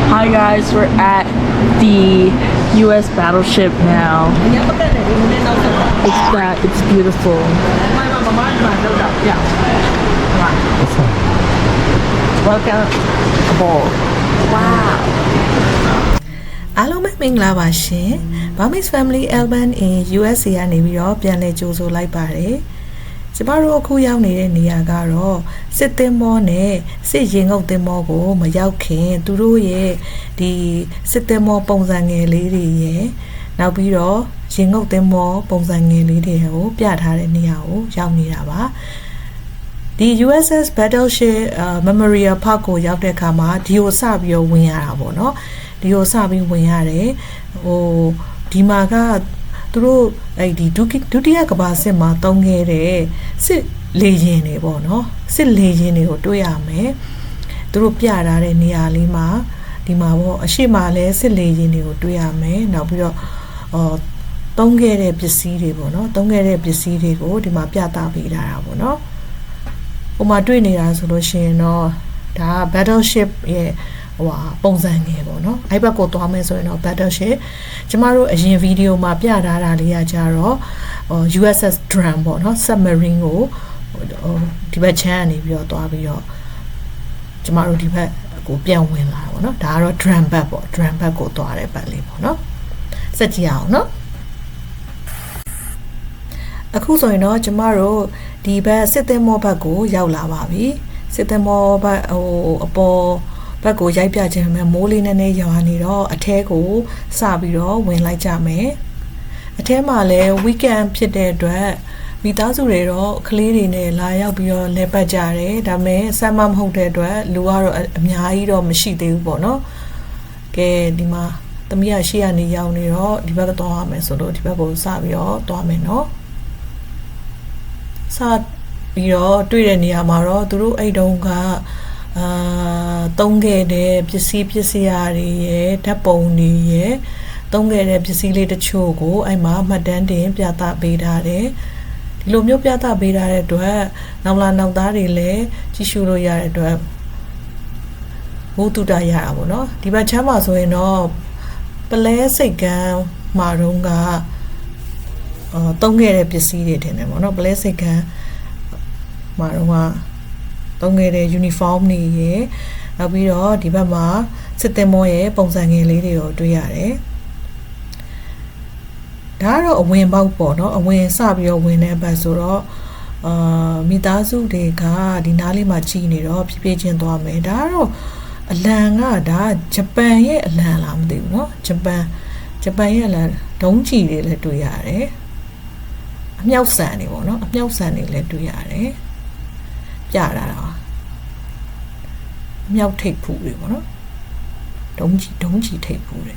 Hi guys, we're at the US battleship now. It's beautiful. Welcome aboard. Wow. အားလုံးပဲမင်္ဂလာပါရှင် Burmese Family Album in USA ကနေပြီးတော့ပြန်လည်ကြိုဆိုလိုက်ပါတယ်ကျမတို့အခုရောက်နေတဲ့နေရာကတော့စစ်သင်္ဘောနဲ့စစ်ရင်ငုတ်သင်္ဘောကိုမရောက်ခင်သူတို့ရဲ့ဒီစစ်သင်္ဘောပုံစံငယ်လေးတွေရဲ့နောက်ပြီးတော့ရင်ငုတ်သင်္ဘောပုံစံငယ်လေးတွေကိုပြထားတဲ့နေရာကိုရောက်နေတာပါဒီ USS Battleship Memorial Park ကိုရောက်တဲ့အခါမှာဒီကိုစပြီးတော့ဝင်ရတာပေါ့နော်ဒီကိုစပြီးဝင်ရတယ်ဟိုဒီမှာကသူတို့အဲ့ဒီဒုတိယကမ္ဘာစစ်မှာတုံးခဲ့တဲ့စစ်လေယာဉ်တွေပေါ့နော်စစ်လေယာဉ်တွေကိုတွေ့ရမယ်သူတို့ပြထားတဲ့နေရာလေးမှာဒီမှာပေါ့အရှိမလဲစစ်လေယာဉ်တွေကိုတွေ့ရမယ်နောက်ပြီးတော့တုံးခဲ့တဲ့ပစ္စည်းတွေပေါ့နော်တုံးခဲ့တဲ့ပစ္စည်းတွေကိုဒီမှာပြသပေးထားတာပေါ့နော်ဟိုမှာတွေ့နေတာဆိုလို့ရှိရင်တော့ဒါ battleship ရဲ့ဟိုပုံစံငယ်ပေါ့နော်အဲ့ဘက်ကိုသွားမယ်ဆိုရင်တော့ battleship ကျမတို့အရင်ဗီဒီယိုမှာပြထားတာလေးကကြတော့USS Drum ပေါ့နော် submarine ကိုဒီဘက်ချမ်းကနေပြီးတော့သွားပြီးတော့ကျမတို့ဒီဘက်ကိုပြန်ဝင်လာတာပေါ့နော်ဒါကတော့ drum back ပေါ့ drum back ကိုသွားတဲ့ဘက်လေးပေါ့နော်စက်ကြည့်အောင်နော်အခုဆိုရင်တော့ကျမတို့ဒီဘက်စစ်သင်္ဘောဘက်ကိုရောက်လာပါပြီစစ်သင်္ဘောဘက်ဟိုအပေါ်ဘက်ကိုရိုက်ပြခြင်းမဲ့မိုးလေးနဲ့ရွာနေတော့အထဲကိုစပြီးတော့ဝင်လိုက်ကြမယ်အထဲမှာလည်း weekend ဖြစ်တဲ့အတွက်မိသားစုတွေတော့ကလေးတွေနဲ့လာရောက်ပြီးတော့လဲပတ်ကြတယ်ဒါပေမဲ့ဆမ်းမမဟုတ်တဲ့အတွက်လူကတော့အများကြီးတော့မရှိသေးဘူးပေါ့နော်ကဲဒီမှာသမီးကရှေ့ကနေရောက်နေတော့ဒီဘက်ကသွားရမယ်ဆိုတော့ဒီဘက်ကိုစပြီးတော့သွားမယ်နော်စပြီးတော့တွေ့တဲ့နေရာမှာတော့သူတို့အဲ့တုန်းကတုံးခဲ့တဲ့ပစ္စည်းရာတွေရဲ့ဓာတ်ပုံတွေရဲ့တုံးခဲ့တဲ့ပစ္စည်းလေးတချို့ကိုအဲ့မှာမှတ်တမ်းတင်ပြသပေးထားတယ်ဒီလိုမျိုးပြသပေးထားတဲ့အတွက်နောက်လာနောက်သားတွေလည်းကြည့်ရှုလို့ရတဲ့အတွက်ဘုသူတရတာပေါ့နော်ဒီဘက်ချမ်းမှာဆိုရင်တော့ပလဲစိတ်ကန်းမှာတော့ကတုံးခဲ့တဲ့ပစ္စည်းတွေထင်တယ်ပေါ့နော်ပလဲစိတ်ကန်းမှာတော့တုံးခဲ့တဲ့ uniform တွေရယ်နောက်ပြီးတော့ဒီဘက်မှာစစ်သင်္ဘောရဲ့ပုံစံငယ်လေးတွေကိုတွေ့ရတယ်ဒါကတော့အဝင်ပေါက်ပေါ့နော်အဝင်စပြီးတော့ဝင်တဲ့ဘက်ဆိုတော့မိသားစုတွေကဒီနားလေးမှာကြီးနေတော့ဖြည်းဖြည်းချင်းသွားမယ်ဒါကတော့အလံကဒါဂျပန်ရဲ့အလံလားမသိဘူးเนาะဂျပန်ရဲ့အလံဒုံးကြီးတွေလည်းတွေ့ရတယ်အမြောက်ဆန်တွေပေါ့နော်အမြောက်ဆန်တွေလည်းတွေ့ရတယ်ပြတာတော့မြောက်ထိပ်ဖူးတွေပေါ့နော်ဒုံးကြီးထိပ်ဖူးတွေ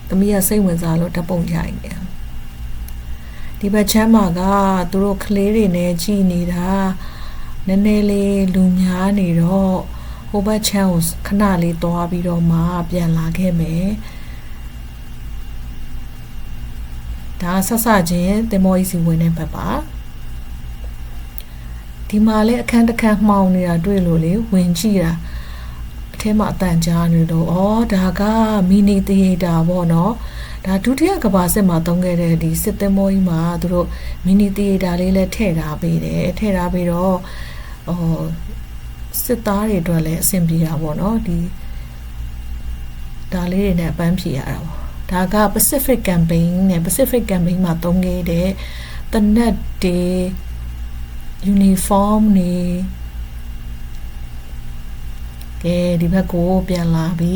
သမီးကစိတ်ဝင်စားလို့ဓာတ်ပုံရိုက်နေဒီဘက်ချမ်းမှာကသူတို့ကလေးတွေနဲ့ကြည်နေတာနည်းနည်းလေးလူများနေတော့ဟိုဘက်ချမ်းကိုခဏလေးသွားပြီးတော့မှပြန်လာခဲ့မယ်ဒါဆက်စချင်းတင်မောကြီးစီဝင်နေဘက်ပါဒီမှာလဲအခန်းတစ်ခန်းမှောင်နေတာတွေ့လို့လေဝင်ကြည့်တာအထဲမှာအတန်ကြားနေတော့ဒါကမီနီသီယေတာပေါ့နော်ဒါဒုတိယကမ္ဘာစစ်မှာတုံးခဲ့တဲ့ဒီစစ်သင်္ဘောကြီးမှာသူတို့မီနီသီယေတာလေးလဲထည့်ထားပေးတယ်ထည့်ထားပြီးတော့စစ်သားတွေအတွက်လည်းအဆင်ပြေတာပေါ့နော်ဒီဒါလေးတွေနဲ့အပန်းဖြေရတာပေါ့ဒါက Pacific Campaign နဲ့ Pacific Campaign မှာတုံးခဲ့တဲ့တနက်တွေ uniform နေကဲဒီဘက်ကိုပြန်လာပြီ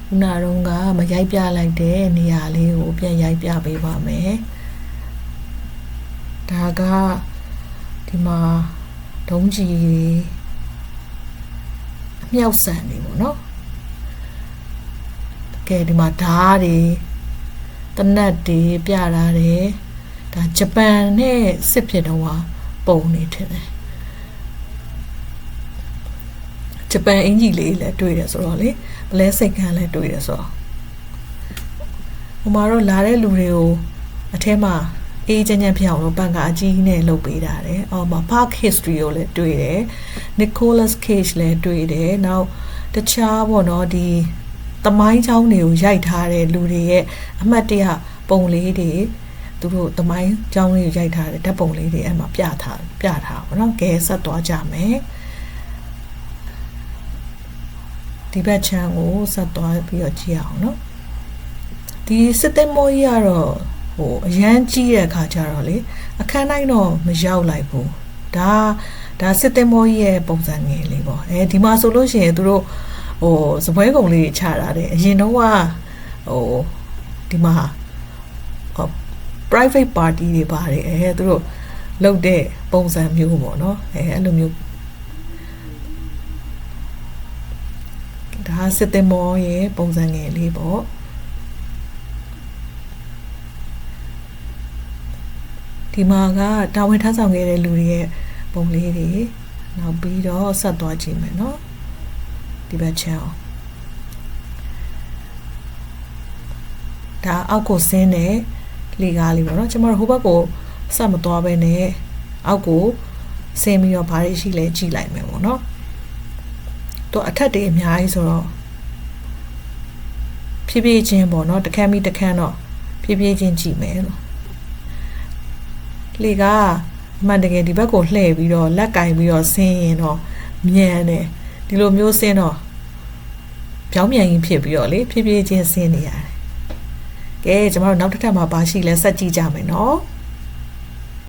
ခုနတော့ကမရိုက်ပြလိုက်တဲ့နေရာလေးကိုပြန်ရိုက်ပြပေးပါမယ်ဒါကဒီမှာဒုံးကြီးအမြောက်ဆန်နေပေါ့နော်ကဲဒီမှာဓာတ်တွေတနက်တွေပြလာတယ်ဒါဂျပန်နဲ့စစ်ဖြစ်တော့ပုံနေထင်တယ်ဂျပန်အင်ဂျီလေးလည်းတွေ့တယ်ဆိုတော့လေပလဲစိတ်ကန်းလည်းတွေ့တယ်ဆိုတော့ဟိုမှာတော့လာတဲ့လူတွေကိုအထဲမှာ အေးချမ်းချမ်းဖြစ်အောင်လို့ပန်ကာအကြီးနဲ့လုပ်ပေးတာတယ်အော်မှာ Park History ကိုလည်းတွေ့တယ် Nicolas Cage လည်းတွေ့တယ်နောက်တခြားပေါ့နော်ဒီသမိုင်းချောင်းတွေကိုရိုက်ထားတဲ့လူတွေရဲ့အမှတ်တရပုံလေးတွေသူတို့သမိုင်းချောင်းလေးကိုရိုက်ထားတဲ့ဓာတ်ပုံလေးတွေအဲ့မှာပြထားပေါ့နော်ကဲဆက်သွားကြမယ်ဒီဘက်ချမ်းကိုဆက်သွားပြီးတော့ကြည့်အောင်နော်ဒီစစ်သည်မောကြီးကတော့ဟိုအရန်ကြီးတဲ့အခါကျတော့လေအခန်းတိုင်းတော့မရောက်လိုက်ဘူးဒါစစ်သည်မောကြီးရဲ့ပုံစံငယ်လေးပေါ့ဒီမှာဆိုလို့ရှိရင်သူတို့ဟိုစပွဲကုံလေးချတာတယ်အရင်တော့ဟိုဒီမှာprivate party တွေပါတယ်သူတို့လုပ်တဲ့ပုံစံမျိုးပေါ့နော်အဲ့လိုမျိုးဒါစစ်သည်မောရဲ့ပုံစံငယ်လေးပေါ့ဒီမှာကတာဝန်ထမ်းဆောင်ခဲ့တဲ့လူတွေရဲ့ပုံလေးတွေနောက်ပြီးတော့ဆက်သွားကြည့်မယ်နော်ဒီဘက်ချမ်းဒါအောက်ကိုဆင်းတဲ့လေကားလေးပေါ့နော်ကျွန်တော်တို့ဟိုဘက်ကိုဆက်မသွားဘဲနဲ့အောက်ကိုဆင်းပြီးတော့ဘာတွေရှိလဲကြည့်လိုက်မယ်ပေါ့နော်တော့အထက်တွေအများကြီးဆိုတော့ဖြည်းဖြည်းချင်းပေါ့နော်တခန်းပြီးတခန်းတော့ဖြည်းဖြည်းချင်းကြည့်မယ်လို့လေကအမှန်တကယ်ဒီဘက်ကိုလှည့်ပြီးတော့လက်ကင်ပြီးတော့ဆင်းရင်တော့မြန်တယ်ဒီလိုမျိုးဆင်းတော့ပြောင်းပြန်ရင်ဖြစ်ပြီးတော့လေဖြည်းဖြည်းချင်းဆင်းနေရတယ်ကဲကျွန်တော်တို့နောက်တစ်ထပ်မှာပါရှိလဲဆက်ကြည့်ကြမယ်နော်